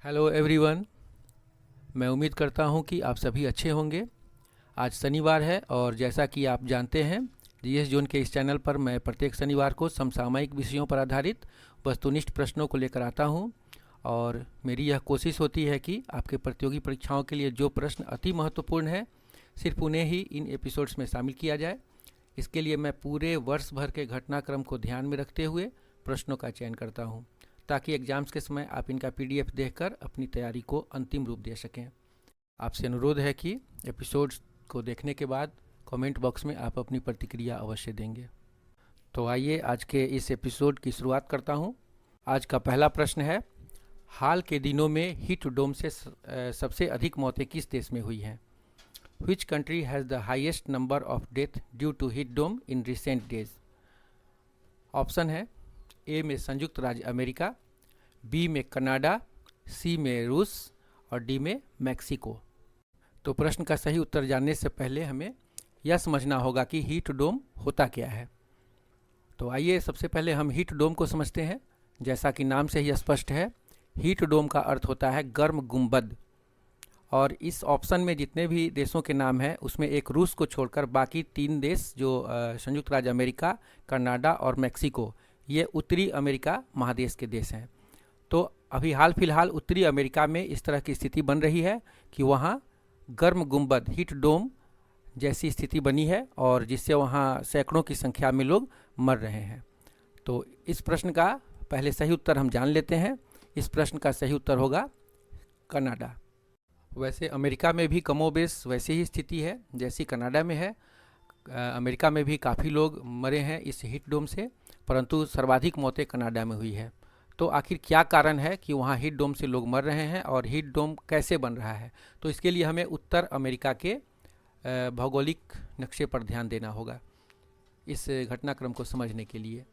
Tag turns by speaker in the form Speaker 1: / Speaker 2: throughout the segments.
Speaker 1: Hello everyone. मैं उम्मीद करता हूं कि आप सभी अच्छे होंगे। आज शनिवार है और जैसा कि आप जानते हैं, जीएस जोन के इस चैनल पर मैं प्रत्येक शनिवार को समसामयिक विषयों पर आधारित वस्तुनिष्ठ प्रश्नों को लेकर आता हूं और मेरी यह कोशिश होती है कि आपके प्रतियोगी परीक्षाओं के लिए जो प्रश्न अति महत्वपूर्ण है, सिर्फ उन्हें ही इन एपिसोड्स में शामिल किया जाए। इसके लिए मैं पूरे वर्ष भर के घटनाक्रम को ध्यान में रखते हुए प्रश्नों का चयन करता हूँ, ताकि एग्जाम्स के समय आप इनका पीडीएफ देखकर अपनी तैयारी को अंतिम रूप दे सकें। आपसे अनुरोध है कि एपिसोड्स को देखने के बाद कमेंट बॉक्स में आप अपनी प्रतिक्रिया अवश्य देंगे। तो आइए आज के इस एपिसोड की शुरुआत करता हूं। आज का पहला प्रश्न है, हाल के दिनों में हीट डोम से सबसे अधिक मौतें किस देश में हुई हैं? Which country has the highest number of death due to heat dome in recent days? Option है, ए में संयुक्त राज्य अमेरिका, बी में कनाडा, सी में रूस और डी में मैक्सिको। तो प्रश्न का सही उत्तर जानने से पहले हमें यह समझना होगा कि हीट डोम होता क्या है। तो आइए सबसे पहले हम हीट डोम को समझते हैं। जैसा कि नाम से ही स्पष्ट है, हीट डोम का अर्थ होता है गर्म गुंबद। और इस ऑप्शन में जितने भी देशों के नाम हैं, उसमें एक रूस को छोड़कर बाकी 3 देश जो संयुक्त राज्य अमेरिका, कनाडा और मैक्सिको, ये उत्तरी अमेरिका महादेश के देश हैं। तो अभी हाल फिलहाल उत्तरी अमेरिका में इस तरह की स्थिति बन रही है कि वहाँ गर्म गुंबद हीट डोम जैसी स्थिति बनी है और जिससे वहाँ सैकड़ों की संख्या में लोग मर रहे हैं। तो इस प्रश्न का पहले सही उत्तर हम जान लेते हैं। इस प्रश्न का सही उत्तर होगा कनाडा। वैसे अमेरिका में भी कमोबेश वैसी ही स्थिति है जैसी कनाडा में है। अमेरिका में भी काफ़ी लोग मरे हैं इस हीट डोम से, परंतु सर्वाधिक मौतें कनाडा में हुई है। तो आखिर क्या कारण है कि वहाँ हीट डोम से लोग मर रहे हैं और हीट डोम कैसे बन रहा है? तो इसके लिए हमें उत्तर अमेरिका के भौगोलिक नक्शे पर ध्यान देना होगा इस घटनाक्रम को समझने के लिए।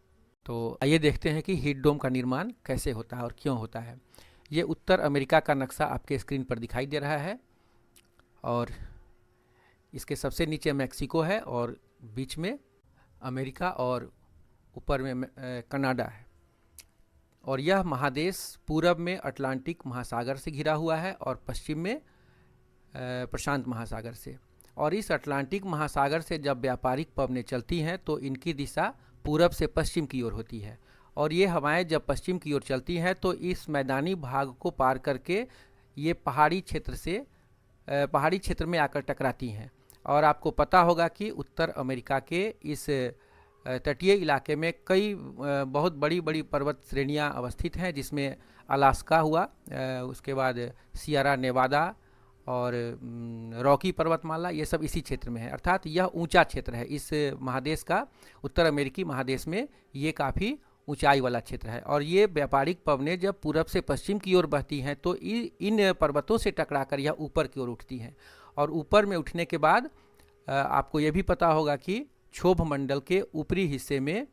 Speaker 1: तो आइए देखते हैं कि हीट डोम का निर्माण कैसे होता है और क्यों होता है। ये उत्तर अमेरिका का नक्शा आपके स्क्रीन पर दिखाई दे रहा है और इसके सबसे नीचे मैक्सिको है और बीच में अमेरिका और ऊपर में कनाडा है। और यह महादेश पूरब में अटलांटिक महासागर से घिरा हुआ है और पश्चिम में प्रशांत महासागर से। और इस अटलांटिक महासागर से जब व्यापारिक पवनें चलती हैं तो इनकी दिशा पूरब से पश्चिम की ओर होती है। और ये हवाएं जब पश्चिम की ओर चलती हैं तो इस मैदानी भाग को पार करके ये पहाड़ी क्षेत्र में आकर टकराती हैं। और आपको पता होगा कि उत्तर अमेरिका के इस तटीय इलाके में कई बहुत बड़ी बड़ी पर्वत श्रेणियाँ अवस्थित हैं, जिसमें अलास्का हुआ, उसके बाद सियरा नेवादा और रॉकी पर्वतमाला, ये सब इसी क्षेत्र में है। अर्थात यह ऊंचा क्षेत्र है इस महादेश का। उत्तर अमेरिकी महादेश में ये काफ़ी ऊंचाई वाला क्षेत्र है। और ये व्यापारिक पवनें जब पूरब से पश्चिम की ओर बहती हैं तो इन पर्वतों से टकराकर यह ऊपर की ओर उठती हैं। और ऊपर में उठने के बाद आपको ये भी पता होगा कि क्षोभ मंडल के ऊपरी हिस्से में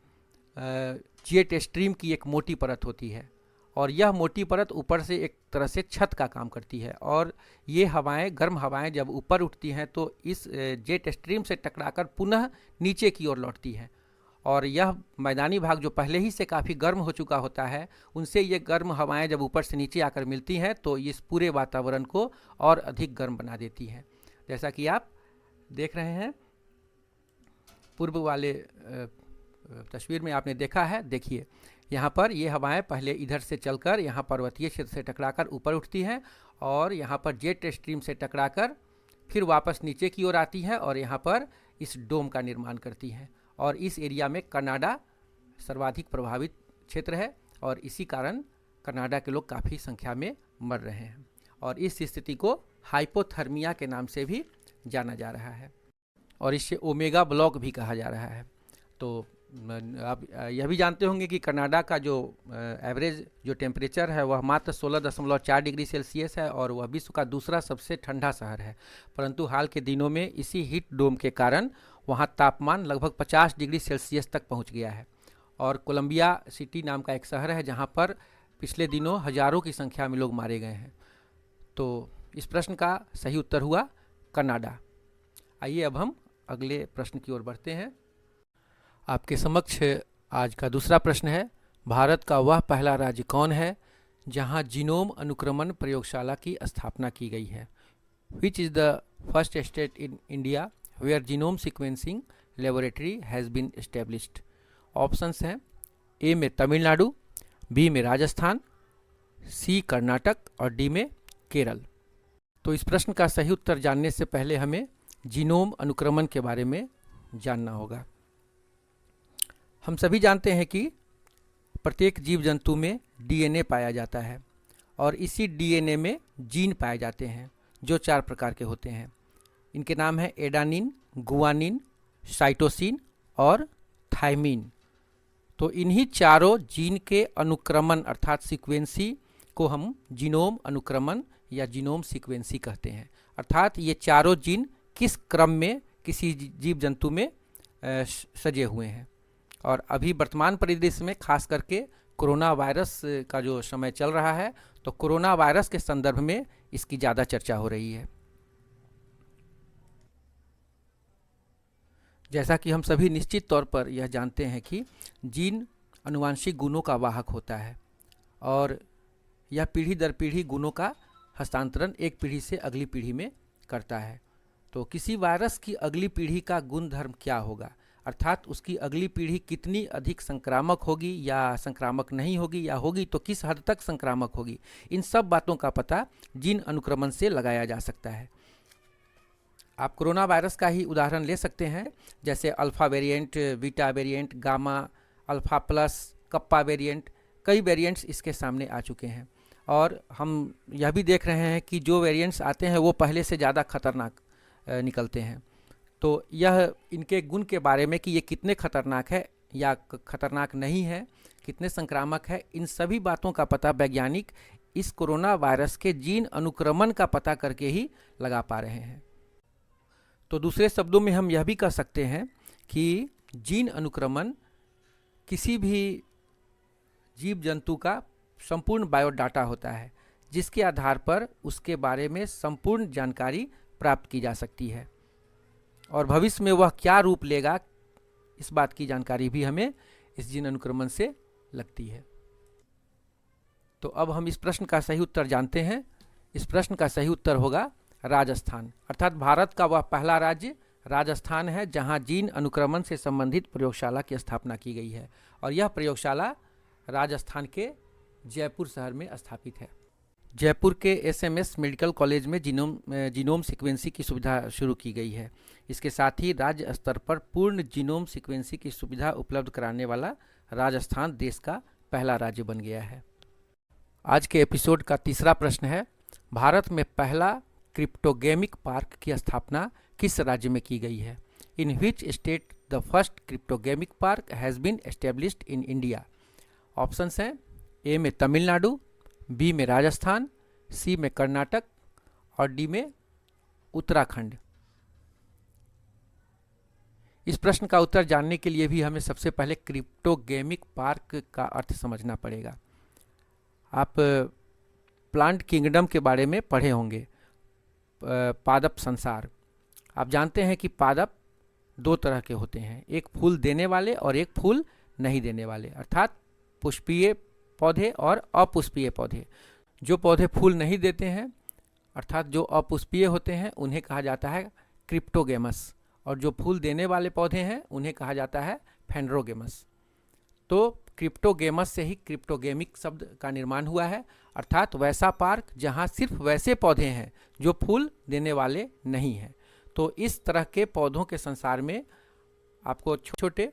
Speaker 1: जेट स्ट्रीम की एक मोटी परत होती है और यह मोटी परत ऊपर से एक तरह से छत का काम करती है। और ये हवाएं, गर्म हवाएं जब ऊपर उठती हैं तो इस जेट स्ट्रीम से टकराकर पुनः नीचे की ओर लौटती हैं। और यह मैदानी भाग जो पहले ही से काफ़ी गर्म हो चुका होता है, उनसे ये गर्म हवाएं जब ऊपर से नीचे आकर मिलती हैं तो इस पूरे वातावरण को और अधिक गर्म बना देती हैं। जैसा कि आप देख रहे हैं पूर्व वाले तस्वीर में आपने देखा है। देखिए यहाँ पर ये हवाएं पहले इधर से चलकर यहाँ पर्वतीय क्षेत्र से टकराकर ऊपर उठती हैं और यहाँ पर जेट स्ट्रीम से टकराकर फिर वापस नीचे की ओर आती हैं और यहाँ पर इस डोम का निर्माण करती हैं। और इस एरिया में कनाडा सर्वाधिक प्रभावित क्षेत्र है और इसी कारण कनाडा के लोग काफ़ी संख्या में मर रहे हैं। और इस स्थिति को हाइपोथर्मिया के नाम से भी जाना जा रहा है और इससे ओमेगा ब्लॉक भी कहा जा रहा है। तो आप यह भी जानते होंगे कि कनाडा का जो एवरेज जो टेम्परेचर है वह मात्र 16.4 डिग्री सेल्सियस है और वह विश्व का दूसरा सबसे ठंडा शहर है। परंतु हाल के दिनों में इसी हीट डोम के कारण वहाँ तापमान लगभग 50 डिग्री सेल्सियस तक पहुँच गया है। और कोलंबिया सिटी नाम का एक शहर है जहाँ पर पिछले दिनों हज़ारों की संख्या में लोग मारे गए हैं। तो इस प्रश्न का सही उत्तर हुआ कनाडा। आइए अब हम अगले प्रश्न की ओर बढ़ते हैं। आपके समक्ष आज का दूसरा प्रश्न है, भारत का वह पहला राज्य कौन है जहां जीनोम अनुक्रमण प्रयोगशाला की स्थापना की गई है? Which is the first state in India where genome sequencing laboratory has been established? Options हैं ए में तमिलनाडु, बी में राजस्थान, सी कर्नाटक और डी में केरल। तो इस प्रश्न का सही उत्तर जानने से पहले हमें जीनोम अनुक्रमण के बारे में जानना होगा। हम सभी जानते हैं कि प्रत्येक जीव जंतु में डीएनए पाया जाता है और इसी डीएनए में जीन पाए जाते हैं जो 4 प्रकार के होते हैं। इनके नाम हैं एडानिन, गुआनिन, साइटोसिन और थाइमिन। तो इन्हीं चारों जीन के अनुक्रमण अर्थात सीक्वेंसी को हम जीनोम अनुक्रमण या जीनोम सीक्वेंसी कहते हैं। अर्थात ये चारों जीन किस क्रम में किसी जीव जंतु में सजे हुए हैं। और अभी वर्तमान परिदृश्य में खास करके कोरोना वायरस का जो समय चल रहा है, तो कोरोना वायरस के संदर्भ में इसकी ज़्यादा चर्चा हो रही है। जैसा कि हम सभी निश्चित तौर पर यह जानते हैं कि जीन आनुवांशिक गुणों का वाहक होता है और यह पीढ़ी दर पीढ़ी गुणों का हस्तांतरण एक पीढ़ी से अगली पीढ़ी में करता है। तो किसी वायरस की अगली पीढ़ी का गुण धर्म क्या होगा, अर्थात उसकी अगली पीढ़ी कितनी अधिक संक्रामक होगी या संक्रामक नहीं होगी, या होगी तो किस हद तक संक्रामक होगी, इन सब बातों का पता जीन अनुक्रमण से लगाया जा सकता है। आप कोरोना वायरस का ही उदाहरण ले सकते हैं, जैसे alpha variant, beta variant, gamma, alpha plus, kappa variant, कई वेरिएंट्स इसके सामने आ चुके हैं। और हम यह भी देख रहे हैं कि जो वेरिएंट्स आते हैं वो पहले से ज़्यादा खतरनाक निकलते हैं। तो यह इनके गुण के बारे में कि ये कितने खतरनाक है या खतरनाक नहीं है, कितने संक्रामक है, इन सभी बातों का पता वैज्ञानिक इस कोरोना वायरस के जीन अनुक्रमण का पता करके ही लगा पा रहे हैं। तो दूसरे शब्दों में हम यह भी कह सकते हैं कि जीन अनुक्रमण किसी भी जीव जंतु का संपूर्ण बायोडाटा होता है, जिसके आधार पर उसके बारे में संपूर्ण जानकारी प्राप्त की जा सकती है और भविष्य में वह क्या रूप लेगा, इस बात की जानकारी भी हमें इस जीन अनुक्रमण से लगती है। तो अब हम इस प्रश्न का सही उत्तर जानते हैं। इस प्रश्न का सही उत्तर होगा राजस्थान, अर्थात भारत का वह पहला राज्य राजस्थान है जहां जीन अनुक्रमण से संबंधित प्रयोगशाला की स्थापना की गई है और यह प्रयोगशाला राजस्थान के जयपुर शहर में स्थापित है। जयपुर के एसएमएस मेडिकल कॉलेज में जीनोम सीक्वेंसी की सुविधा शुरू की गई है। इसके साथ ही राज्य स्तर पर पूर्ण जीनोम सीक्वेंसी की सुविधा उपलब्ध कराने वाला राजस्थान देश का पहला राज्य बन गया है। आज के एपिसोड का तीसरा प्रश्न है, भारत में पहला क्रिप्टोगेमिक पार्क की स्थापना किस राज्य में की गई है? In which state the first cryptogamic park has been established in India? Options हैं ए में तमिलनाडु, बी में राजस्थान, सी में कर्नाटक और डी में उत्तराखंड। इस प्रश्न का उत्तर जानने के लिए भी हमें सबसे पहले क्रिप्टोगेमिक पार्क का अर्थ समझना पड़ेगा। आप प्लांट किंगडम के बारे में पढ़े होंगे, पादप संसार। आप जानते हैं कि पादप 2 तरह के होते हैं, एक फूल देने वाले और एक फूल नहीं देने वाले, अर्थात पुष्पीय पौधे और अपुष्पीय पौधे। जो पौधे फूल नहीं देते हैं अर्थात जो अपुष्पीय होते हैं उन्हें कहा जाता है क्रिप्टोगेमस, और जो फूल देने वाले पौधे हैं उन्हें कहा जाता है फेंड्रोगेमस। तो क्रिप्टोगेमस से ही क्रिप्टोगेमिक शब्द का निर्माण हुआ है, अर्थात वैसा पार्क जहां सिर्फ वैसे पौधे हैं जो फूल देने वाले नहीं हैं। तो इस तरह के पौधों के संसार में आपको छोटे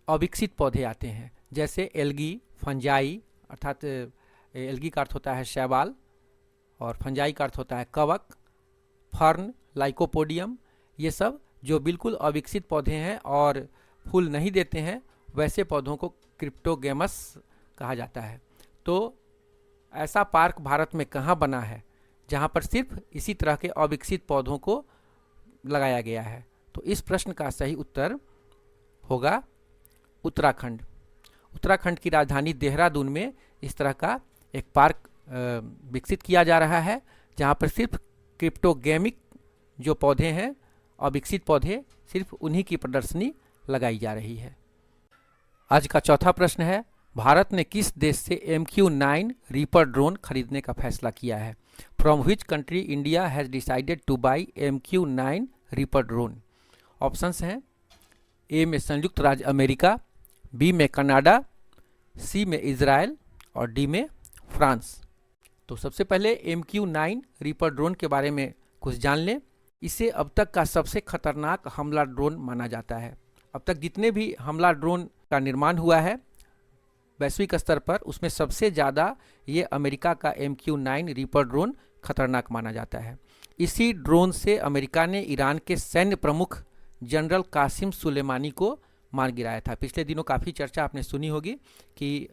Speaker 1: अविकसित पौधे आते हैं, जैसे एल्गी, फंजाई, अर्थात एल्गी का अर्थ होता है शैवाल और फंजाई का अर्थ होता है कवक, फर्न, लाइकोपोडियम, ये सब जो बिल्कुल अविकसित पौधे हैं और फूल नहीं देते हैं, वैसे पौधों को क्रिप्टोगेमस कहा जाता है। तो ऐसा पार्क भारत में कहाँ बना है जहाँ पर सिर्फ इसी तरह के अविकसित पौधों को लगाया गया है? तो इस प्रश्न का सही उत्तर होगा उत्तराखंड। उत्तराखंड की राजधानी देहरादून में इस तरह का एक पार्क विकसित किया जा रहा है जहाँ पर सिर्फ क्रिप्टोगेमिक जो पौधे हैं, अविकसित पौधे, सिर्फ उन्हीं की प्रदर्शनी लगाई जा रही है। आज का चौथा प्रश्न है, भारत ने किस देश से MQ-9 रीपर ड्रोन खरीदने का फैसला किया है? From which country India has decided two by MQ-9 reaper drone? Options हैं ए में संयुक्त राज्य अमेरिका, बी में कनाडा, सी में इजराइल और डी में फ्रांस। तो सबसे पहले MQ-9 रीपर ड्रोन के बारे में कुछ जान लें। इसे अब तक का सबसे खतरनाक हमला ड्रोन माना जाता है। अब तक जितने भी हमला ड्रोन का निर्माण हुआ है वैश्विक स्तर पर, उसमें सबसे ज़्यादा ये अमेरिका का MQ-9 रीपर ड्रोन खतरनाक माना जाता है। इसी ड्रोन से अमेरिका ने ईरान के सैन्य प्रमुख जनरल कासिम सुलेमानी को मार गिराया था। पिछले दिनों काफ़ी चर्चा आपने सुनी होगी कि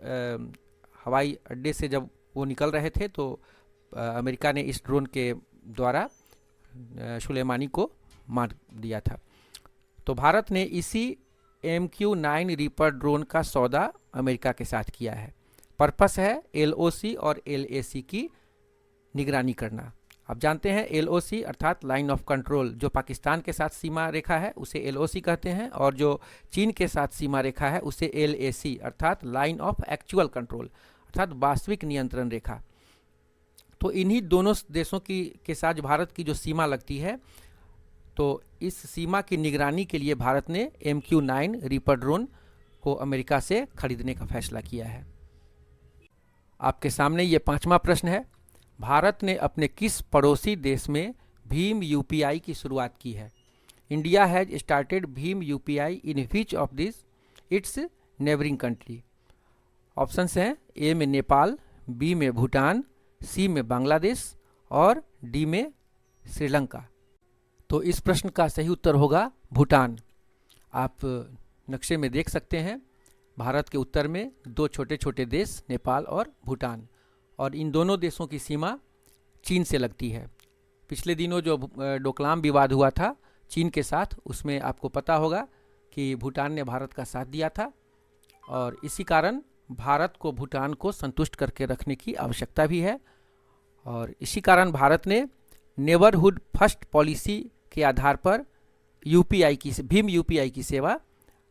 Speaker 1: हवाई अड्डे से जब वो निकल रहे थे तो अमेरिका ने इस ड्रोन के द्वारा सुलेमानी को मार दिया था। तो भारत ने इसी MQ-9 रीपर ड्रोन का सौदा अमेरिका के साथ किया है। पर्पस है LOC और LAC की निगरानी करना। आप जानते हैं LOC अर्थात लाइन ऑफ कंट्रोल, जो पाकिस्तान के साथ सीमा रेखा है उसे LOC कहते हैं, और जो चीन के साथ सीमा रेखा है उसे LAC अर्थात लाइन ऑफ एक्चुअल कंट्रोल अर्थात वास्तविक नियंत्रण रेखा। तो इन्हीं दोनों देशों की के साथ भारत की जो सीमा लगती है, तो इस सीमा की निगरानी के लिए भारत ने MQ-9 रीपर ड्रोन को अमेरिका से खरीदने का फैसला किया है। आपके सामने ये 5वां प्रश्न है। भारत ने अपने किस पड़ोसी देश में भीम UPI की शुरुआत की है? India has started Bhim UPI in which of this it's neighbouring country? Options हैं ए में नेपाल, बी में भूटान, सी में बांग्लादेश और डी में श्रीलंका। तो इस प्रश्न का सही उत्तर होगा भूटान। आप नक्शे में देख सकते हैं भारत के उत्तर में दो छोटे छोटे देश नेपाल और भूटान, और इन दोनों देशों की सीमा चीन से लगती है। पिछले दिनों जो डोकलाम विवाद हुआ था चीन के साथ, उसमें आपको पता होगा कि भूटान ने भारत का साथ दिया था, और इसी कारण भारत को भूटान को संतुष्ट करके रखने की आवश्यकता भी है। और इसी कारण भारत ने नेबरहुड फर्स्ट पॉलिसी के आधार पर भीम UPI की सेवा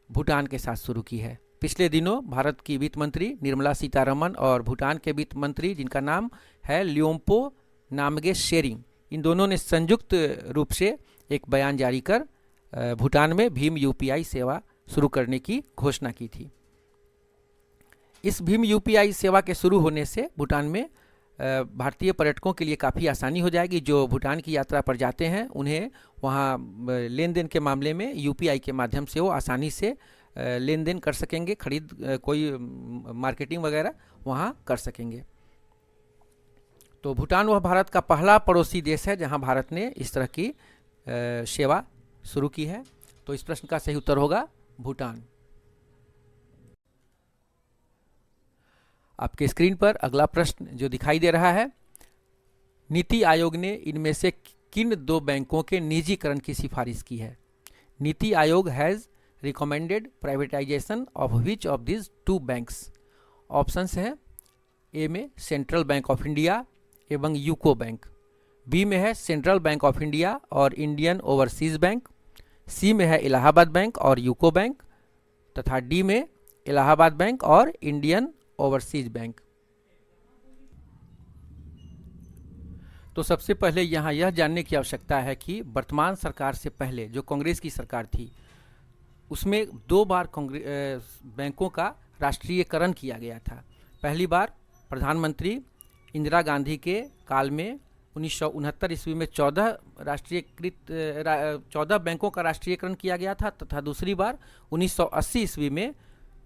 Speaker 1: भूटान के साथ शुरू की है। पिछले दिनों भारत की वित्त मंत्री निर्मला सीतारमण और भूटान के वित्त मंत्री, जिनका नाम है ल्योम्पो नामगे शेरिंग, इन दोनों ने संयुक्त रूप से एक बयान जारी कर भूटान में भीम UPI सेवा शुरू करने की घोषणा की थी। इस भीम UPI सेवा के शुरू होने से भूटान में भारतीय पर्यटकों के लिए काफ़ी आसानी हो जाएगी। जो भूटान की यात्रा पर जाते हैं उन्हें वहाँ लेन देन के मामले में UPI के माध्यम से वो आसानी से लेन देन कर सकेंगे, कोई मार्केटिंग वगैरह वहाँ कर सकेंगे। तो भूटान वह भारत का पहला पड़ोसी देश है जहाँ भारत ने इस तरह की सेवा शुरू की है। तो इस प्रश्न का सही उत्तर होगा भूटान। आपके स्क्रीन पर अगला प्रश्न जो दिखाई दे रहा है, नीति आयोग ने इनमें से किन दो बैंकों के निजीकरण की सिफारिश की है? NITI Aayog has recommended privatization of which of this two banks? Options हैं ए में सेंट्रल बैंक ऑफ इंडिया एवं यूको बैंक, बी में है सेंट्रल बैंक ऑफ इंडिया और इंडियन ओवरसीज बैंक, सी में है इलाहाबाद बैंक और यूको बैंक, तथा डी में इलाहाबाद बैंक और इंडियन ओवरसीज बैंक। तो सबसे पहले यहाँ यह जानने की आवश्यकता है कि वर्तमान सरकार से पहले जो कांग्रेस की सरकार थी उसमें 2 बार बैंकों का राष्ट्रीयकरण किया गया था। पहली बार प्रधानमंत्री इंदिरा गांधी के काल में 1969 ईस्वी में 14 बैंकों का राष्ट्रीयकरण किया गया था, तथा दूसरी बार 1980 ईस्वी में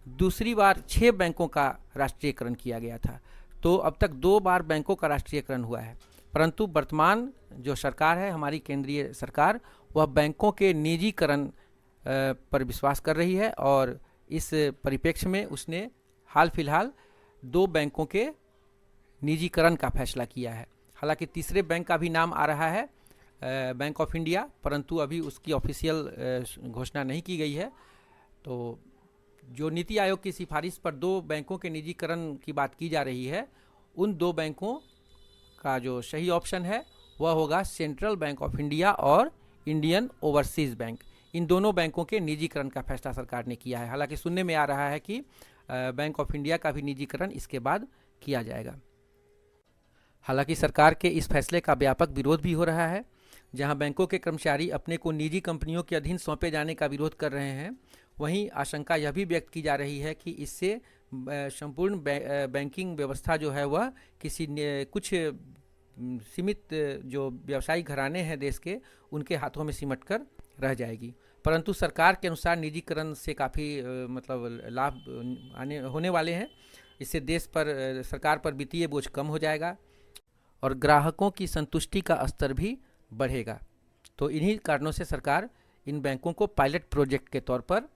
Speaker 1: दूसरी बार 6 बैंकों का राष्ट्रीयकरण किया गया था। तो अब तक 2 बार बैंकों का राष्ट्रीयकरण हुआ है, परंतु वर्तमान जो सरकार है हमारी केंद्रीय सरकार, वह बैंकों के निजीकरण पर विश्वास कर रही है, और इस परिप्रेक्ष्य में उसने हाल फिलहाल 2 बैंकों के निजीकरण का फैसला किया है। हालांकि तीसरे बैंक का भी नाम आ रहा है बैंक ऑफ इंडिया, परंतु अभी उसकी ऑफिशियल घोषणा नहीं की गई है। तो जो नीति आयोग की सिफारिश पर 2 बैंकों के निजीकरण की बात की जा रही है, उन 2 बैंकों का जो सही ऑप्शन है वह होगा सेंट्रल बैंक ऑफ इंडिया और इंडियन ओवरसीज बैंक। इन दोनों बैंकों के निजीकरण का फैसला सरकार ने किया है। हालांकि सुनने में आ रहा है कि बैंक ऑफ इंडिया का भी निजीकरण इसके बाद किया जाएगा। हालांकि सरकार के इस फैसले का व्यापक विरोध भी हो रहा है। जहां बैंकों के कर्मचारी अपने को निजी कंपनियों के अधीन सौंपे जाने का विरोध कर रहे हैं, वहीं आशंका यह भी व्यक्त की जा रही है कि इससे संपूर्ण बैंकिंग व्यवस्था जो है वह कुछ सीमित जो व्यवसायिक घराने हैं देश के, उनके हाथों में सिमट कर रह जाएगी। परंतु सरकार के अनुसार निजीकरण से काफ़ी मतलब लाभ होने वाले हैं। इससे देश पर, सरकार पर वित्तीय बोझ कम हो जाएगा और ग्राहकों की संतुष्टि का स्तर भी बढ़ेगा। तो इन्हीं कारणों से सरकार इन बैंकों को पायलट प्रोजेक्ट के तौर पर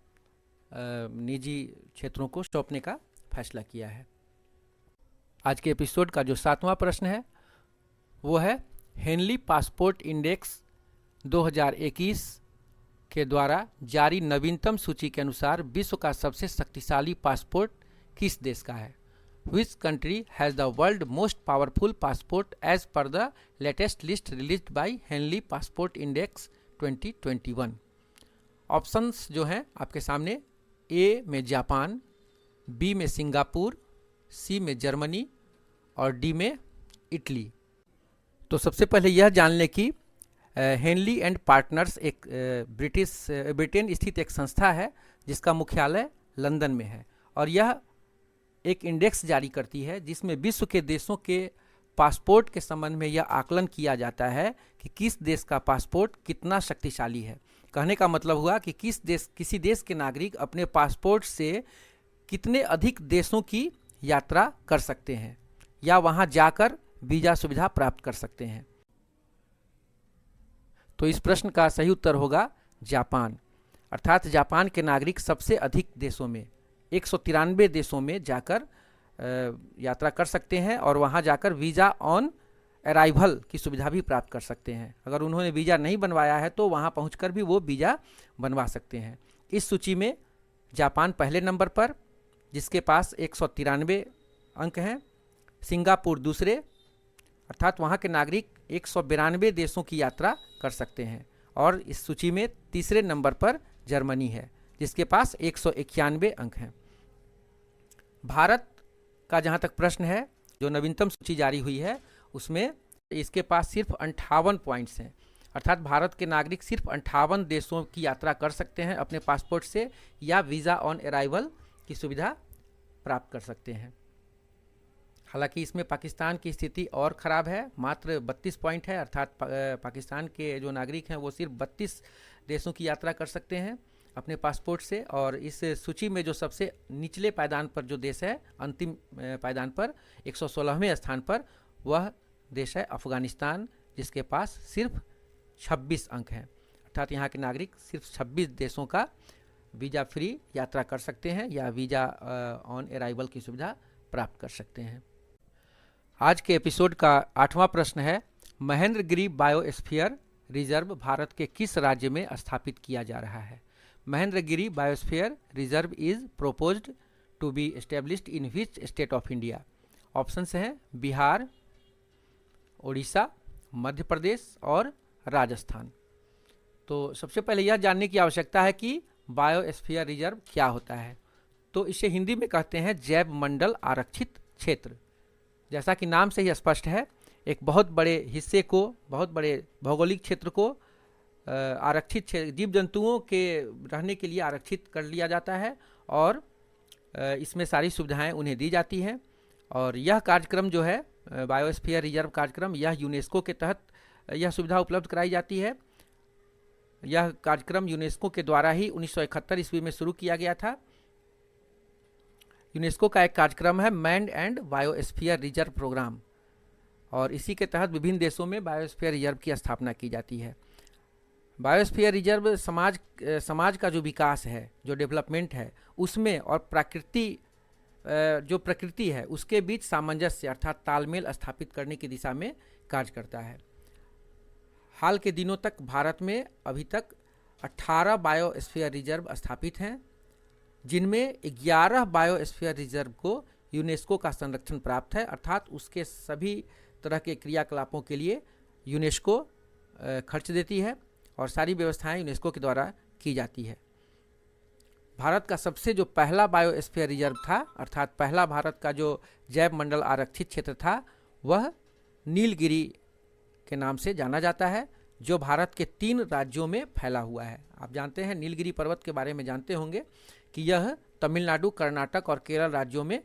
Speaker 1: निजी क्षेत्रों को सौंपने का फैसला किया है। आज के एपिसोड का जो 7वां प्रश्न है वो है, हेनली पासपोर्ट इंडेक्स 2021 के द्वारा जारी नवीनतम सूची के अनुसार विश्व का सबसे शक्तिशाली पासपोर्ट किस देश का है? Which country has the world most powerful passport as per the latest list released by Henley Passport Index 2021? Options जो हैं आपके सामने, ए में जापान, बी में सिंगापुर, सी में जर्मनी और डी में इटली। तो सबसे पहले यह जान लें कि हेनली एंड पार्टनर्स एक ब्रिटेन स्थित एक संस्था है जिसका मुख्यालय लंदन में है, और यह एक इंडेक्स जारी करती है जिसमें विश्व के देशों के पासपोर्ट के संबंध में यह आकलन किया जाता है कि किस देश का पासपोर्ट कितना शक्तिशाली है। कहने का मतलब हुआ कि किसी देश के नागरिक अपने पासपोर्ट से कितने अधिक देशों की यात्रा कर सकते हैं या वहां जाकर वीज़ा सुविधा प्राप्त कर सकते हैं। तो इस प्रश्न का सही उत्तर होगा जापान। अर्थात जापान के नागरिक सबसे अधिक देशों में 193 देशों में जाकर यात्रा कर सकते हैं और वहां जाकर वीज़ा ऑन अराइवल की सुविधा भी प्राप्त कर सकते हैं। अगर उन्होंने वीज़ा नहीं बनवाया है तो वहां पहुंचकर भी वो वीज़ा बनवा सकते हैं। इस सूची में जापान पहले नंबर पर, जिसके पास 193 अंक हैं। सिंगापुर दूसरे, अर्थात वहां के नागरिक 192 देशों की यात्रा कर सकते हैं। और इस सूची में तीसरे नंबर पर जर्मनी है जिसके पास 191 अंक हैं। भारत का जहां तक प्रश्न है, जो नवीनतम सूची जारी हुई है उसमें इसके पास सिर्फ 58 पॉइंट्स हैं। अर्थात भारत के नागरिक सिर्फ 58 देशों की यात्रा कर सकते हैं अपने पासपोर्ट से, या वीज़ा ऑन अराइवल की सुविधा प्राप्त कर सकते हैं। हालांकि इसमें पाकिस्तान की स्थिति और ख़राब है, मात्र 32 पॉइंट है। अर्थात पाकिस्तान के जो नागरिक हैं वो सिर्फ 32 देशों की यात्रा कर सकते हैं अपने पासपोर्ट से। और इस सूची में जो सबसे निचले पायदान पर जो देश है, अंतिम पायदान पर 116वें स्थान पर, वह देश है अफ़गानिस्तान, जिसके पास सिर्फ 26 अंक हैं। अर्थात यहाँ के नागरिक सिर्फ 26 देशों का वीज़ा फ्री यात्रा कर सकते हैं या वीज़ा ऑन अराइवल की सुविधा प्राप्त कर सकते हैं। आज के एपिसोड का 8वां प्रश्न है, महेंद्रगिरी बायोस्फीयर रिजर्व भारत के किस राज्य में स्थापित किया जा रहा है? Mahendragiri biosphere reserve is proposed to be established in which state of India? Options हैं बिहार, उड़ीसा, मध्य प्रदेश और राजस्थान। तो सबसे पहले यह जानने की आवश्यकता है कि बायोस्फीयर रिजर्व क्या होता है। तो इसे हिंदी में कहते हैं जैव मंडल आरक्षित क्षेत्र। जैसा कि नाम से ही स्पष्ट है, एक बहुत बड़े हिस्से को, बहुत बड़े भौगोलिक क्षेत्र को आरक्षित क्षेत्र, जीव जंतुओं के रहने के लिए आरक्षित कर लिया जाता है और इसमें सारी सुविधाएं उन्हें दी जाती हैं। और यह कार्यक्रम जो है बायोस्फीयर रिजर्व कार्यक्रम, यह यूनेस्को के तहत यह सुविधा उपलब्ध कराई जाती है। यह कार्यक्रम यूनेस्को के द्वारा ही 1971 ईस्वी में शुरू किया गया था। यूनेस्को का एक कार्यक्रम है man and biosphere reserve programme, और इसी के तहत विभिन्न देशों में बायोस्फीयर रिजर्व की स्थापना की जाती है। बायोस्फीयर रिजर्व समाज का जो विकास है, जो डेवलपमेंट है, उसमें और जो प्रकृति है उसके बीच सामंजस्य अर्थात तालमेल स्थापित करने की दिशा में कार्य करता है। हाल के दिनों तक भारत में अभी तक 18 बायोस्फीयर रिजर्व स्थापित हैं, जिनमें 11 बायोस्फीयर रिजर्व को यूनेस्को का संरक्षण प्राप्त है। अर्थात उसके सभी तरह के क्रियाकलापों के लिए यूनेस्को खर्च देती है और सारी व्यवस्थाएं यूनेस्को के द्वारा की जाती है। भारत का सबसे जो पहला बायोस्फीयर रिजर्व था, अर्थात पहला भारत का जो जैव मंडल आरक्षित क्षेत्र था, वह नीलगिरी के नाम से जाना जाता है, जो भारत के 3 राज्यों में फैला हुआ है। आप जानते हैं, नीलगिरी पर्वत के बारे में जानते होंगे कि यह तमिलनाडु, कर्नाटक और केरल राज्यों में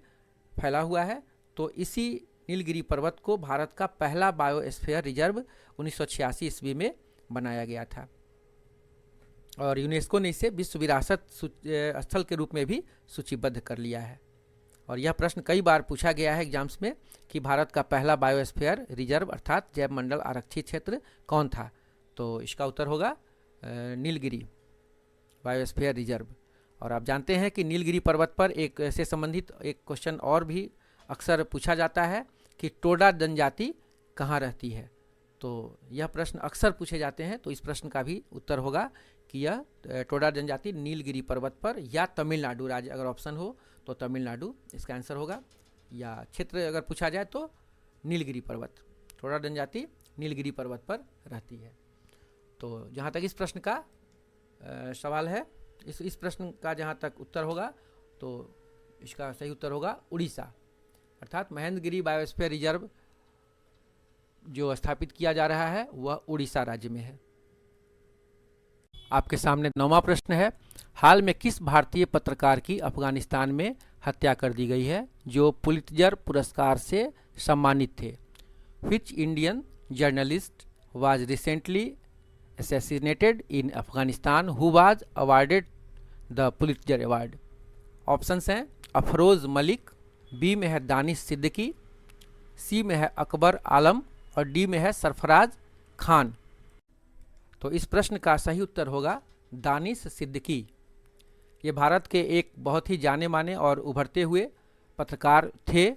Speaker 1: फैला हुआ है। तो इसी नीलगिरी पर्वत को भारत का पहला बायोस्फीयर रिजर्व 1986 ईस्वी में बनाया गया था और यूनेस्को ने इसे विश्व विरासत स्थल के रूप में भी सूचीबद्ध कर लिया है। और यह प्रश्न कई बार पूछा गया है एग्जाम्स में कि भारत का पहला बायोस्फीयर रिजर्व अर्थात जैव मंडल आरक्षित क्षेत्र कौन था। तो इसका उत्तर होगा नीलगिरी बायोस्फीयर रिजर्व। और आप जानते हैं कि नीलगिरी पर्वत पर एक से संबंधित एक क्वेश्चन और भी अक्सर पूछा जाता है कि टोडा जनजाति कहाँ रहती है। तो यह प्रश्न अक्सर पूछे जाते हैं, तो इस प्रश्न का भी उत्तर होगा कि यह टोडा जनजाति नीलगिरी पर्वत पर या तमिलनाडु राज्य, अगर ऑप्शन हो तो तमिलनाडु इसका आंसर होगा, या क्षेत्र अगर पूछा जाए तो नीलगिरी पर्वत, टोडा जनजाति नीलगिरी पर्वत पर रहती है। तो जहाँ तक इस प्रश्न का सवाल है, इस प्रश्न का जहाँ तक उत्तर होगा तो इसका सही उत्तर होगा उड़ीसा, अर्थात महेंद्रगिरी बायोस्फीयर रिजर्व जो स्थापित किया जा रहा है वह उड़ीसा राज्य में है। आपके सामने 9वां प्रश्न है, हाल में किस भारतीय पत्रकार की अफगानिस्तान में हत्या कर दी गई है जो पुलित्जर पुरस्कार से सम्मानित थे? Which Indian journalist was recently assassinated in Afghanistan who was awarded the Pulitzer Award? Options हैं अफरोज़ मलिक, बी में है दानिश सिद्दीकी, सी में है अकबर आलम और डी में है सरफराज खान। तो इस प्रश्न का सही उत्तर होगा दानिश सिद्दीकी। ये भारत के एक बहुत ही जाने माने और उभरते हुए पत्रकार थे,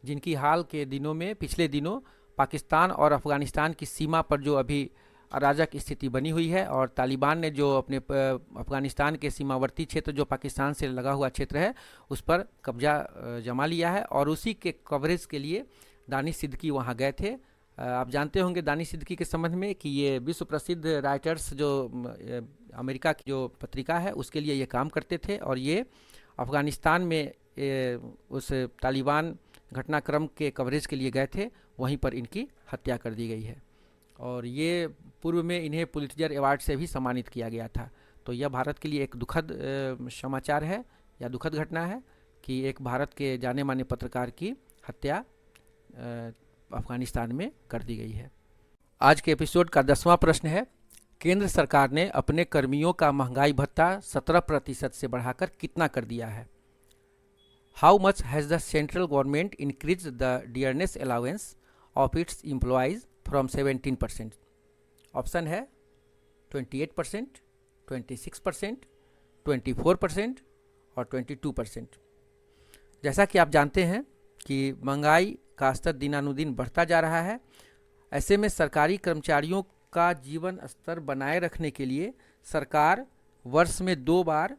Speaker 1: जिनकी हाल के दिनों में, पिछले दिनों पाकिस्तान और अफ़गानिस्तान की सीमा पर जो अभी अराजक स्थिति बनी हुई है और तालिबान ने जो अपने अफ़गानिस्तान के सीमावर्ती क्षेत्र जो पाकिस्तान से लगा हुआ क्षेत्र है उस पर कब्जा जमा लिया है, और उसी के कवरेज के लिए दानिश सिद्दीकी वहाँ गए थे। आप जानते होंगे दानिश सिद्दीकी के संबंध में कि ये विश्व प्रसिद्ध राइटर्स जो अमेरिका की जो पत्रिका है उसके लिए ये काम करते थे, और ये अफ़गानिस्तान में उस तालिबान घटनाक्रम के कवरेज के लिए गए थे, वहीं पर इनकी हत्या कर दी गई है। और ये पूर्व में इन्हें पुलित्जर अवार्ड से भी सम्मानित किया गया था। तो यह भारत के लिए एक दुखद समाचार है या दुखद घटना है कि एक भारत के जाने माने पत्रकार की हत्या अफ़गानिस्तान में कर दी गई है। आज के एपिसोड का 10वां प्रश्न है, केंद्र सरकार ने अपने कर्मियों का महंगाई भत्ता 17% से बढ़ाकर कितना कर दिया है? How much has the central government increase the dearness allowance of its employees from 17%? Option है 28%, 26%, 24% और 22%। जैसा कि आप जानते हैं कि महंगाई का स्तर दिनानुदिन बढ़ता जा रहा है, ऐसे में सरकारी कर्मचारियों का जीवन स्तर बनाए रखने के लिए सरकार वर्ष में 2 बार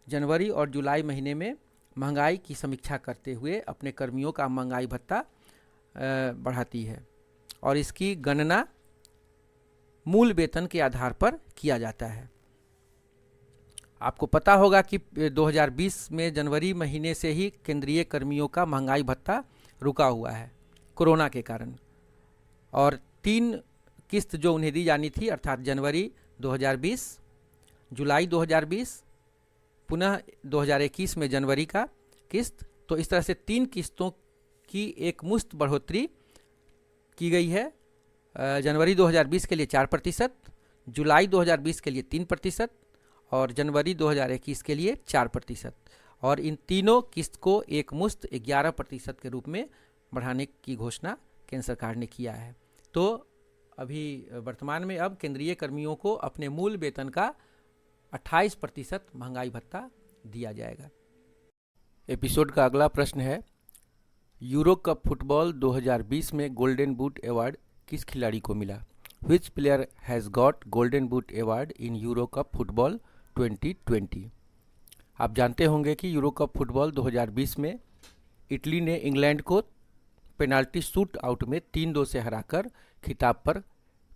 Speaker 1: जनवरी और जुलाई महीने में महंगाई की समीक्षा करते हुए अपने कर्मियों का महंगाई भत्ता बढ़ाती है, और इसकी गणना मूल वेतन के आधार पर किया जाता है। आपको पता होगा कि 2020 में जनवरी महीने से ही केंद्रीय कर्मियों का महंगाई भत्ता रुका हुआ है कोरोना के कारण, और 3 किस्त जो उन्हें दी जानी थी, अर्थात जनवरी 2020, जुलाई 2020, पुनः 2021 में जनवरी का किस्त, तो इस तरह से 3 किस्तों की एक मुश्त बढ़ोतरी की गई है। जनवरी 2020 के लिए 4%, जुलाई 2020 के लिए 3% और जनवरी 2021 के लिए 4%, और इन तीनों किस्त को एक मुश्त 11% के रूप में बढ़ाने की घोषणा केंद्र सरकार ने किया है। तो अभी वर्तमान में अब केंद्रीय कर्मियों को अपने मूल वेतन का 28% महंगाई भत्ता दिया जाएगा। एपिसोड का अगला प्रश्न है, यूरो कप फुटबॉल 2020 में गोल्डन बूट अवार्ड किस खिलाड़ी को मिला? विच player has got golden boot award in euro cup football 2020? आप जानते होंगे कि यूरो कप फुटबॉल 2020 में इटली ने इंग्लैंड को पेनाल्टी शूट आउट में 3-2 से हराकर खिताब पर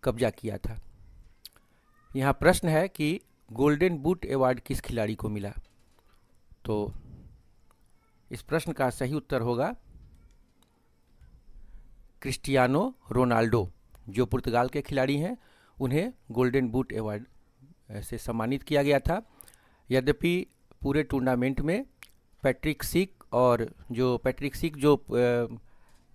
Speaker 1: कब्जा किया था। यहाँ प्रश्न है कि गोल्डन बूट अवार्ड किस खिलाड़ी को मिला? तो इस प्रश्न का सही उत्तर होगा क्रिस्टियानो रोनाल्डो, जो पुर्तगाल के खिलाड़ी हैं। उन्हें गोल्डन बूट अवार्ड से सम्मानित किया गया था। यद्यपि पूरे टूर्नामेंट में पैट्रिक सीक जो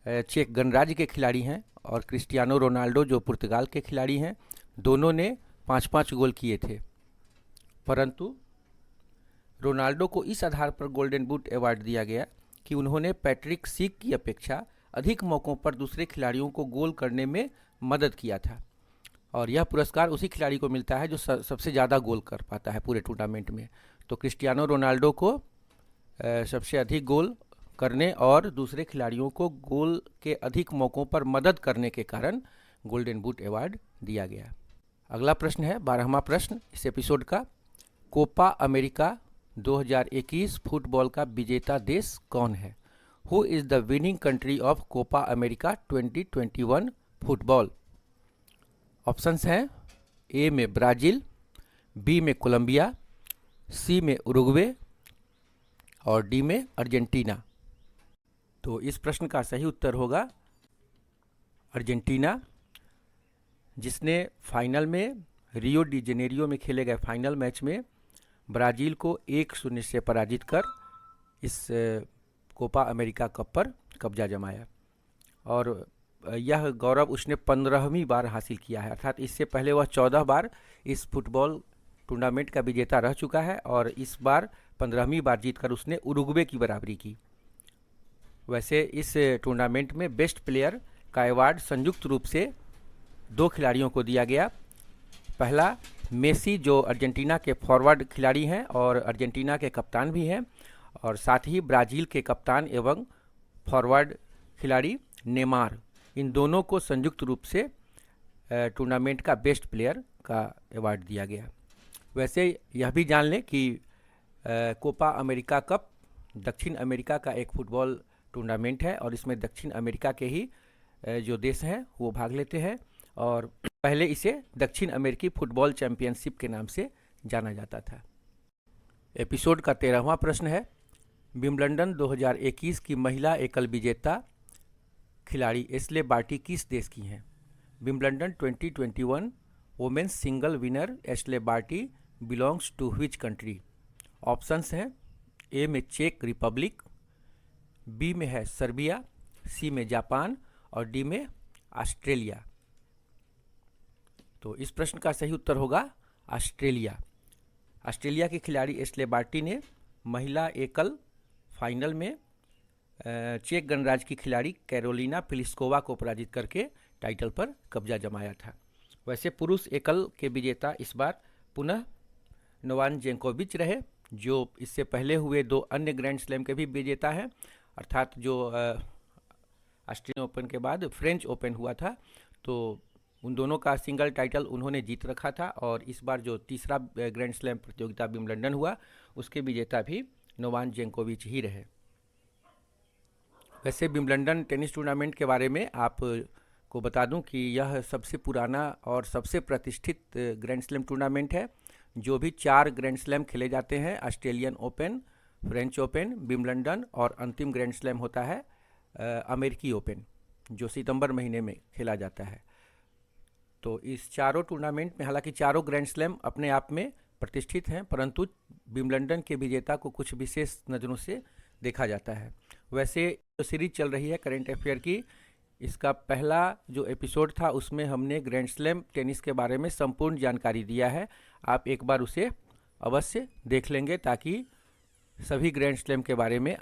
Speaker 1: चेक गणराज्य के खिलाड़ी हैं और क्रिस्टियानो रोनाल्डो जो पुर्तगाल के खिलाड़ी हैं, दोनों ने 5-5 गोल किए थे। परंतु रोनाल्डो को इस आधार पर गोल्डन बूट अवार्ड दिया गया कि उन्होंने पैट्रिक सीक की अपेक्षा अधिक मौक़ों पर दूसरे खिलाड़ियों को गोल करने में मदद किया था। और यह पुरस्कार उसी खिलाड़ी को मिलता है जो सबसे ज़्यादा गोल कर पाता है पूरे टूर्नामेंट में। तो क्रिस्टियानो रोनाल्डो को सबसे अधिक गोल करने और दूसरे खिलाड़ियों को गोल के अधिक मौक़ों पर मदद करने के कारण गोल्डन बूट अवार्ड दिया गया। अगला प्रश्न है 12वां प्रश्न इस एपिसोड का। कोपा अमेरिका 2021 फुटबॉल का विजेता देश कौन है? Who is the winning country of Copa America 2021 football? Options हैं ए में ब्राज़ील, बी में कोलंबिया, सी में उरुग्वे और डी में अर्जेंटीना। तो इस प्रश्न का सही उत्तर होगा अर्जेंटीना, जिसने फाइनल में रियो डी जेनेरियो में खेले गए फाइनल मैच में ब्राज़ील को 1-0 से पराजित कर इस कोपा अमेरिका कप पर कब्जा जमाया। और यह गौरव उसने 15वीं बार हासिल किया है, अर्थात इससे पहले वह 14 बार इस फुटबॉल टूर्नामेंट का विजेता रह चुका है और इस बार 15वीं बार जीतकर उसने उरुग्वे की बराबरी की। वैसे इस टूर्नामेंट में बेस्ट प्लेयर का अवार्ड संयुक्त रूप से 2 खिलाड़ियों को दिया गया। पहला मेसी, जो अर्जेंटीना के फॉरवर्ड खिलाड़ी हैं और अर्जेंटीना के कप्तान भी हैं, और साथ ही ब्राज़ील के कप्तान एवं फॉरवर्ड खिलाड़ी नेमार, इन दोनों को संयुक्त रूप से टूर्नामेंट का बेस्ट प्लेयर का अवार्ड दिया गया। वैसे यह भी जान लें कि कोपा अमेरिका कप दक्षिण अमेरिका का एक फुटबॉल टूर्नामेंट है और इसमें दक्षिण अमेरिका के ही जो देश हैं वो भाग लेते हैं और पहले इसे दक्षिण अमेरिकी फुटबॉल चैंपियनशिप के नाम से जाना जाता था। एपिसोड का 13वां प्रश्न है, विंबलडन 2021 की महिला एकल विजेता खिलाड़ी एश्ले बार्टी किस देश की हैं? Wimbledon 2021 women's single winner Ashleigh Barty belongs to which country? Options हैं ए में चेक रिपब्लिक, बी में है सर्बिया, सी में जापान और डी में ऑस्ट्रेलिया। तो इस प्रश्न का सही उत्तर होगा ऑस्ट्रेलिया। ऑस्ट्रेलिया के खिलाड़ी एश्ले बार्टी ने महिला एकल फाइनल में चेक गणराज्य की खिलाड़ी कैरोलिना प्लिस्कोवा को पराजित करके टाइटल पर कब्जा जमाया था। वैसे पुरुष एकल के विजेता इस बार पुनः नोवाक जोकोविच रहे, जो इससे पहले हुए 2 अन्य ग्रैंड स्लैम के भी विजेता हैं, अर्थात जो ऑस्ट्रेलियन ओपन के बाद फ्रेंच ओपन हुआ था, तो उन दोनों का सिंगल टाइटल उन्होंने जीत रखा था और इस बार जो तीसरा ग्रैंड स्लैम प्रतियोगिता विंबलडन हुआ उसके विजेता भी नोवाक जोकोविच ही रहे। वैसे विंबलडन टेनिस टूर्नामेंट के बारे में आपको बता दूं कि यह सबसे पुराना और सबसे प्रतिष्ठित ग्रैंड स्लैम टूर्नामेंट है। जो भी 4 ग्रैंड स्लैम खेले जाते हैं, Australian open, French open, Wimbledon और अंतिम ग्रैंड स्लैम होता है अमेरिकी ओपन, जो सितंबर महीने में खेला जाता है। तो इस चारों टूर्नामेंट में हालांकि चारों ग्रैंड स्लैम अपने आप में प्रतिष्ठित हैं, परंतु विंबलडन के विजेता को कुछ विशेष नज़रों से देखा जाता है। वैसे जो सीरीज चल रही है करंट अफेयर की, इसका पहला जो एपिसोड था उसमें हमने ग्रैंड स्लैम टेनिस के बारे में संपूर्ण जानकारी दिया है। आप एक बार उसे अवश्य देख लेंगे ताकि सभी ग्रैंड स्लैम के बारे में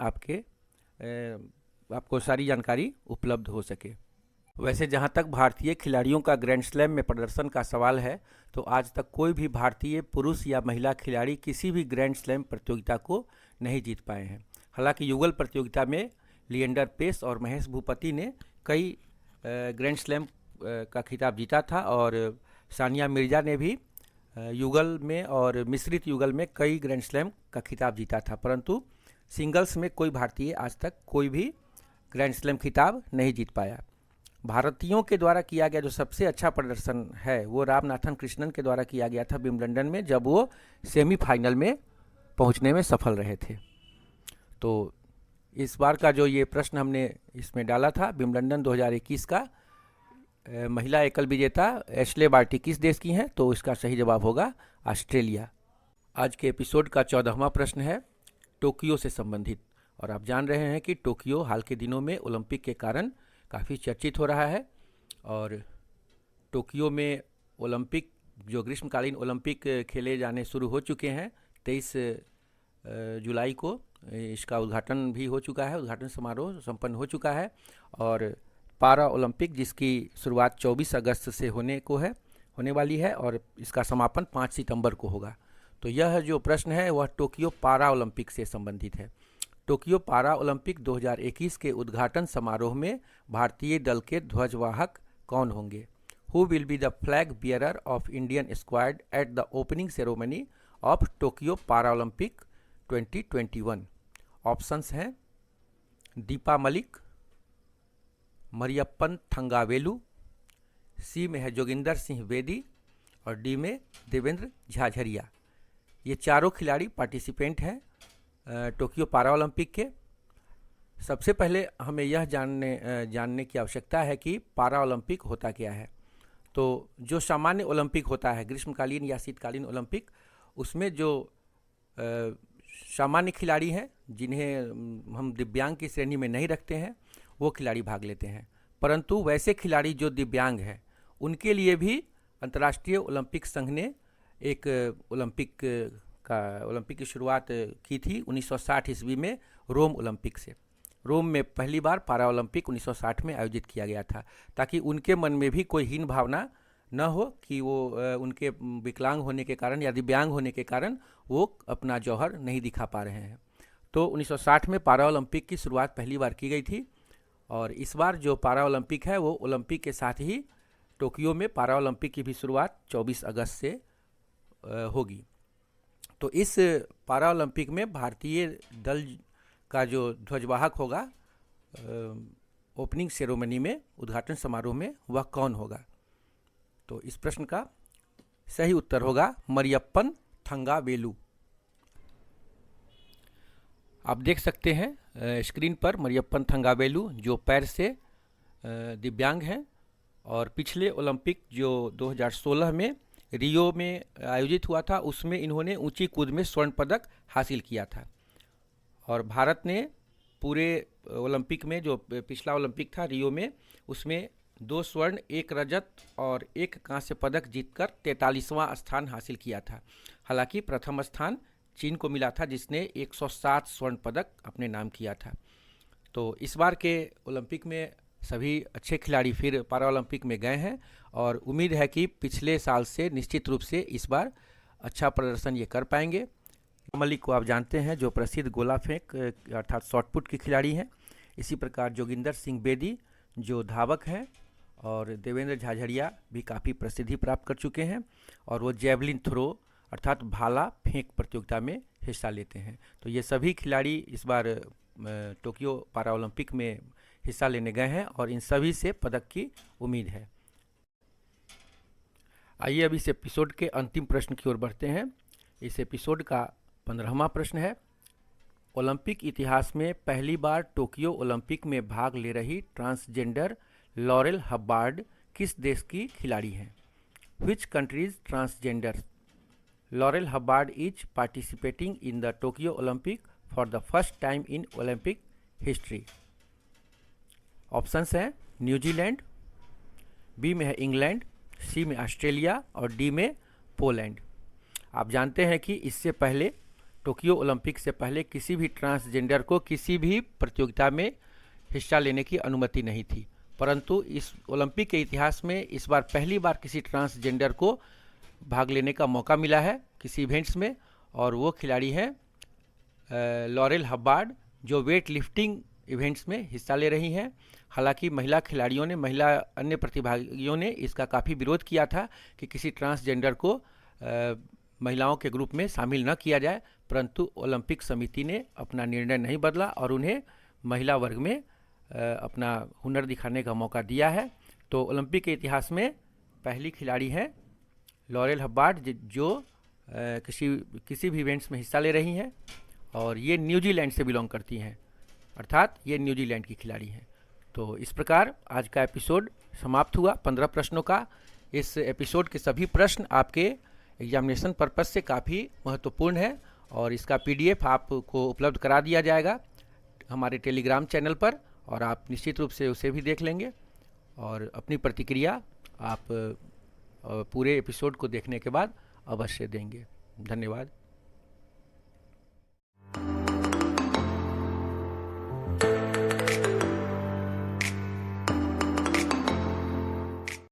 Speaker 1: आपको सारी जानकारी उपलब्ध हो सके। वैसे जहां तक भारतीय खिलाड़ियों का ग्रैंड स्लैम में प्रदर्शन का सवाल है, तो आज तक कोई भी भारतीय पुरुष या महिला खिलाड़ी किसी भी ग्रैंड स्लैम प्रतियोगिता को नहीं जीत पाए हैं। हालांकि युगल प्रतियोगिता में लिएंडर पेस और महेश भूपति ने कई ग्रैंड स्लैम का खिताब जीता था और सानिया मिर्जा ने भी युगल में और मिश्रित युगल में कई ग्रैंड स्लैम का खिताब जीता था, परंतु सिंगल्स में कोई भारतीय आज तक कोई भी ग्रैंड स्लैम खिताब नहीं जीत पाया। भारतीयों के द्वारा किया गया जो सबसे अच्छा प्रदर्शन है वो रामनाथन कृष्णन के द्वारा किया गया था विंबलडन में, जब वो सेमीफाइनल में पहुंचने में सफल रहे थे। तो इस बार का जो ये प्रश्न हमने इसमें डाला था विंबलडन 2021 का महिला एकल विजेता एशले बार्टी किस देश की हैं, तो इसका सही जवाब होगा ऑस्ट्रेलिया। आज के एपिसोड का 14वां प्रश्न है टोक्यो से संबंधित, और आप जान रहे हैं कि टोक्यो हाल के दिनों में ओलंपिक के कारण काफ़ी चर्चित हो रहा है। और टोक्यो में ओलंपिक जो ग्रीष्मकालीन ओलंपिक खेले जाने शुरू हो चुके हैं, 23 जुलाई को इसका उद्घाटन भी हो चुका है, उद्घाटन समारोह संपन्न हो चुका है। और पारा ओलंपिक जिसकी शुरुआत 24 अगस्त से होने वाली है और इसका समापन 5 सितंबर को होगा। तो यह जो प्रश्न है वह टोक्यो पारा ओलंपिक से संबंधित है। टोक्यो पारा ओलंपिक 2021 के उद्घाटन समारोह में भारतीय दल के ध्वजवाहक कौन होंगे? Who will be the flag bearer of Indian squad at the opening ceremony of Tokyo पारा ओलंपिक 2021? ऑप्शंस हैं दीपा मलिक, मरियप्पन थंगावेलु, सी में है जोगिंदर सिंह बेदी और डी में देवेंद्र झाझरिया। ये चारों खिलाड़ी पार्टिसिपेंट हैं टोक्यो पारा ओलंपिक के। सबसे पहले हमें यह जानने की आवश्यकता है कि पारा ओलंपिक होता क्या है। तो जो सामान्य ओलंपिक होता है, ग्रीष्मकालीन या शीतकालीन ओलंपिक, उसमें जो सामान्य खिलाड़ी हैं जिन्हें हम दिव्यांग की श्रेणी में नहीं रखते हैं वो खिलाड़ी भाग लेते हैं। परंतु वैसे खिलाड़ी जो दिव्यांग हैं उनके लिए भी अंतर्राष्ट्रीय ओलंपिक संघ ने एक ओलंपिक की शुरुआत की थी 1960 ईस्वी में रोम ओलंपिक से। रोम में पहली बार पारा ओलंपिक 1960 में आयोजित किया गया था, ताकि उनके मन में भी कोई हीन भावना न हो कि वो उनके विकलांग होने के कारण या दिव्यांग होने के कारण वो अपना जौहर नहीं दिखा पा रहे हैं। तो 1960 में पारा ओलंपिक की शुरुआत पहली बार की गई थी। और इस बार जो पारा ओलंपिक है वो ओलंपिक के साथ ही टोक्यो में पारा ओलंपिक की भी शुरुआत 24 अगस्त से होगी। तो इस पारा ओलंपिक में भारतीय दल का जो ध्वजवाहक होगा ओपनिंग सेरेमनी में, उद्घाटन समारोह में, वह कौन होगा? तो इस प्रश्न का सही उत्तर होगा मरियप्पन थंगावेलु। आप देख सकते हैं स्क्रीन पर मरियप्पन थंगावेलु जो पैर से दिव्यांग हैं और पिछले ओलंपिक जो 2016 में रियो में आयोजित हुआ था उसमें इन्होंने ऊंची कूद में स्वर्ण पदक हासिल किया था। और भारत ने पूरे ओलंपिक में, जो पिछला ओलंपिक था रियो में, उसमें 2 स्वर्ण, 1 रजत और 1 कांस्य पदक जीतकर 43वां स्थान हासिल किया था। हालांकि प्रथम स्थान चीन को मिला था जिसने 107 स्वर्ण पदक अपने नाम किया था। तो इस बार के ओलंपिक में सभी अच्छे खिलाड़ी फिर पारा ओलंपिक में गए हैं और उम्मीद है कि पिछले साल से निश्चित रूप से इस बार अच्छा प्रदर्शन ये कर पाएंगे। मलिक को आप जानते हैं जो प्रसिद्ध गोला फेंक अर्थात शॉटपुट की खिलाड़ी हैं। इसी प्रकार जोगिंदर सिंह बेदी जो धावक हैं और देवेंद्र झाझड़िया भी काफ़ी प्रसिद्धि प्राप्त कर चुके हैं और वो जेवलिन थ्रो अर्थात भाला फेंक प्रतियोगिता में हिस्सा लेते हैं। तो ये सभी खिलाड़ी इस बार टोक्यो पारा ओलंपिक में हिस्सा लेने गए हैं और इन सभी से पदक की उम्मीद है। आइए अब इस एपिसोड के अंतिम प्रश्न की ओर बढ़ते हैं। इस एपिसोड का 15वां प्रश्न है, ओलंपिक इतिहास में पहली बार टोक्यो ओलंपिक में भाग ले रही ट्रांसजेंडर लॉरेल हब्बार्ड किस देश की खिलाड़ी हैं? Which countries transgender Laurel Hubbard is participating in the Tokyo Olympic for the first time in Olympic history? Options हैं न्यूजीलैंड, बी में है इंग्लैंड, सी में ऑस्ट्रेलिया और डी में पोलैंड। आप जानते हैं कि इससे पहले टोक्यो ओलंपिक से पहले किसी भी ट्रांसजेंडर को किसी भी प्रतियोगिता में हिस्सा लेने की अनुमति नहीं थी, परंतु इस ओलंपिक के इतिहास में इस बार पहली बार किसी ट्रांसजेंडर को भाग लेने का मौका मिला है किसी इवेंट्स में, और वो खिलाड़ी हैं लॉरेल हब्बार्ड जो वेट लिफ्टिंग इवेंट्स में हिस्सा ले रही हैं। हालांकि महिला खिलाड़ियों ने, अन्य प्रतिभागियों ने इसका काफ़ी विरोध किया था कि किसी ट्रांसजेंडर को महिलाओं के ग्रुप में शामिल न किया जाए, परंतु ओलंपिक समिति ने अपना निर्णय नहीं बदला और उन्हें महिला वर्ग में अपना हुनर दिखाने का मौका दिया है। तो ओलंपिक के इतिहास में पहली खिलाड़ी हैं लॉरेल हब्बार्ड जो किसी भी इवेंट्स में हिस्सा ले रही हैं, और ये न्यूजीलैंड से बिलोंग करती हैं, अर्थात ये न्यूजीलैंड की खिलाड़ी हैं। तो इस प्रकार आज का एपिसोड समाप्त हुआ 15 प्रश्नों का। इस एपिसोड के सभी प्रश्न आपके एग्जामिनेशन पर्पस से काफ़ी महत्वपूर्ण है, और इसका PDF आपको उपलब्ध करा दिया जाएगा हमारे टेलीग्राम चैनल पर, और आप निश्चित रूप से उसे भी देख लेंगे और अपनी प्रतिक्रिया आप पूरे एपिसोड को देखने के बाद अवश्य देंगे। धन्यवाद।